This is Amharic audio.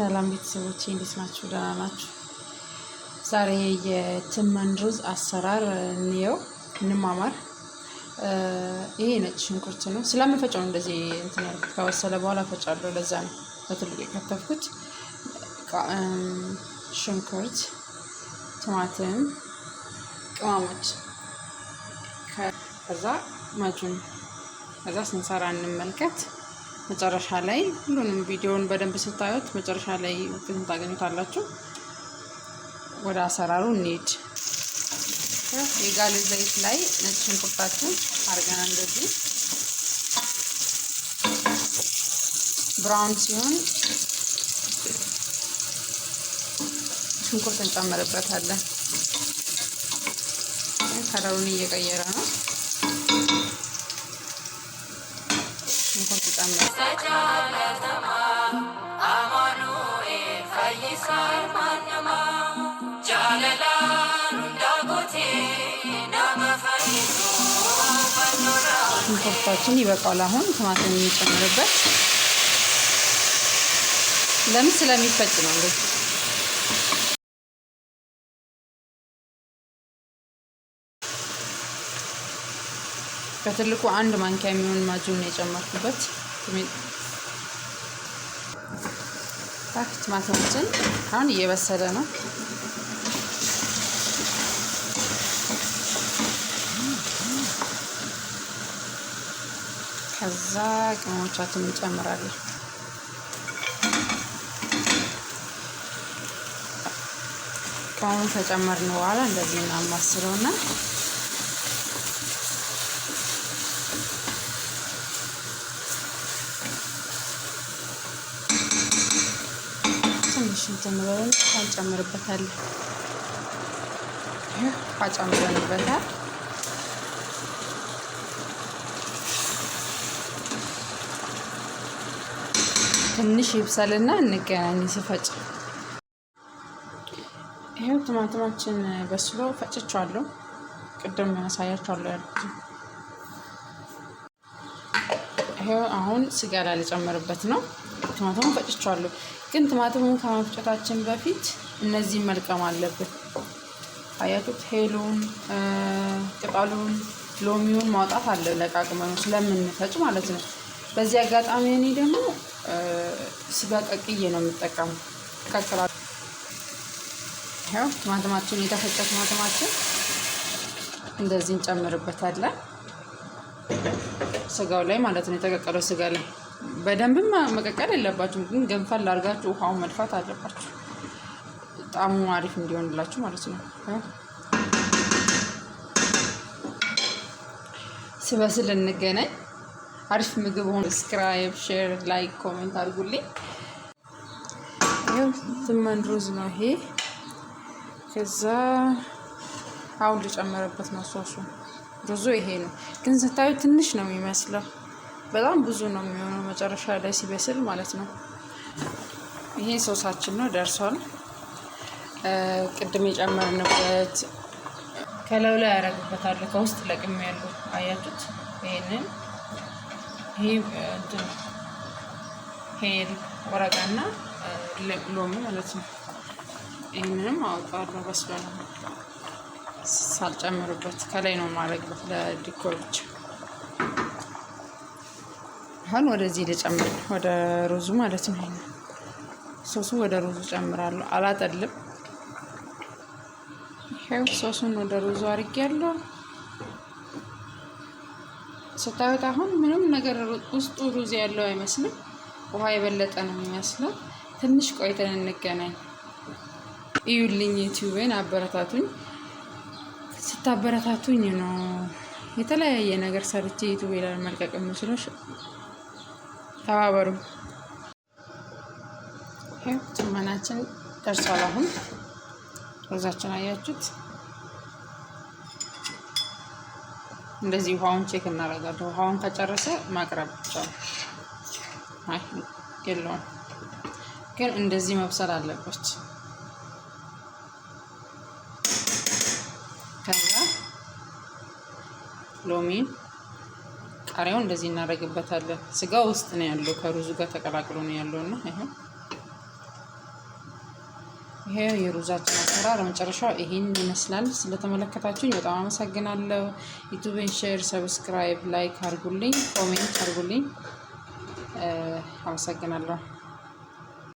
ሰላም ቤተሰቦቼ እንዴት ናችሁ? ደህና ናችሁ? ዛሬ የትመን ሩዝ አሰራር እንማማር። ይሄ ነጭ ሽንኩርት ነው። ስለምፈጨው እንደዚህ እንትን ያልኩት ከበሰለ በኋላ ፈጫለሁ። ለዛ ነው በትልቁ የከተፍኩት። ሽንኩርት፣ ቲማቲም፣ ቅመሞች፣ ከዛ ማጁን፣ ከዛ ስንሰራ እንመልከት። መጨረሻ ላይ ሁሉንም ቪዲዮውን በደንብ ስታዩት መጨረሻ ላይ እንትን ታገኙታላችሁ። ወደ አሰራሩ እንሂድ። የጋለ ዘይት ላይ ነጭ ሽንኩርታችን አድርገን እንደዚህ ብራውን ሲሆን ሽንኩርት እንጨምርበታለን። ከለሩን እየቀየረ ነው። ሽንኩርት ጨምር ሽንኩርታችን ይበቃል። አሁን ቲማቲም የሚጨምርበት ለምን ስለሚፈጭ ነው። እንዴ በትልቁ አንድ ማንኪያ የሚሆን ማጁን የጨመርኩበት ቲማቲማችን አሁን እየበሰለ ነው። ከዛ ቅመሞቻችንን እንጨምራለን። ቅመሙን ከጨመርን በኋላ እንደዚህ እናማስለውና ትንሽ እንትን ብለን እንጨምርበታለን። ጨምረንበታል። ትንሽ ይብሰልና እንገናኝ ሲፈጭ። ይሄው ቲማቲማችን በስሎ ፈጭቻለሁ። ቅድም ያሳያችኋለሁ ያልኩት። ይሄው አሁን ስጋ ላይ ልጨምርበት ነው። ቲማቲሙን ፈጭቻለሁ፣ ግን ቲማቲሙን ከመፍጨታችን በፊት እነዚህ መልቀም አለብን። አያችሁት? ሄሉን፣ ቅጠሉን፣ ሎሚውን ማውጣት አለ ለቃቅመኑ ስለምንፈጭ ማለት ነው። በዚህ አጋጣሚ እኔ ደግሞ ስጋ ቀቅዬ ነው የምጠቀመው። ቀቅላለሁ። ይሄው ቲማቲማችን የተፈጨ ቲማቲማችን እንደዚህ እንጨምርበታለን። ስጋው ላይ ማለት ነው፣ የተቀቀለው ስጋ ላይ። በደንብም መቀቀል የለባችሁም፣ ግን ገንፈል አድርጋችሁ ውሃውን መድፋት አለባችሁ፣ ጣዕሙ አሪፍ እንዲሆንላችሁ ማለት ነው። ሲበስል እንገናኝ። አሪፍ ምግብ ሆኖ ሰብስክራይብ፣ ሼር፣ ላይክ፣ ኮሜንት አድርጉልኝ። ይሄው ትመን ሩዝ ነው ይሄ። ከዛ አሁን ልጨምርበት ነው ሶሱ። ሩዙ ይሄ ነው፣ ግን ስታዩ ትንሽ ነው የሚመስለው፣ በጣም ብዙ ነው የሚሆነው መጨረሻ ላይ ሲበስል ማለት ነው። ይሄ ሶሳችን ነው፣ ደርሷል። ቅድም የጨመርንበት ከላዩ ላይ ያደርግበታል። ከውስጥ ለቅሜ ያለው አያችሁት? ይሄንን ይሄ ሄል ወረቃና ሎሚ ማለት ነው። ይሄንንም አወጣዋለሁ በስሏል። ሳልጨምርበት ከላይ ነው ማድረግበት ለዲኮር ብቻ። አሁን ወደዚህ ልጨምር፣ ወደ ሩዙ ማለት ነው። ይሄን ሶሱ ወደ ሩዙ ጨምራለሁ፣ አላጠልም። ይሄው ሶሱን ወደ ሩዙ አድርጌያለሁ። ስታዩት አሁን ምንም ነገር ውስጡ ሩዝ ያለው አይመስልም፣ ውሃ የበለጠ ነው የሚመስለው። ትንሽ ቆይተን እንገናኝ። እዩልኝ፣ ዩቲዩብን አበረታቱኝ። ስታበረታቱኝ ነው የተለያየ ነገር ሰርቼ ዩቲዩብ ላይ መልቀቅ የምችለው። ተባበሩ። ይሄ ትመናችን ደርሷል። አሁን ሩዛችን አያችሁት? እንደዚህ ውሃውን ቼክ እናደርጋለን። ውሃውን ከጨረሰ ማቅረብ ብቻ ነው። አይ የለውም፣ ግን እንደዚህ መብሰል አለበት። ከዛ ሎሚን ቃሪያውን እንደዚህ እናደርግበታለን። ስጋው ውስጥ ነው ያለው፣ ከሩዙ ጋር ተቀላቅሎ ነው ያለውና ይሄ ይሄ የሩዛችን አሰራር መጨረሻው ይሄን ይመስላል። ስለተመለከታችሁኝ በጣም አመሰግናለሁ። ዩቲዩብን ሼር፣ ሰብስክራይብ፣ ላይክ አድርጉልኝ፣ ኮሜንት አድርጉልኝ። አመሰግናለሁ።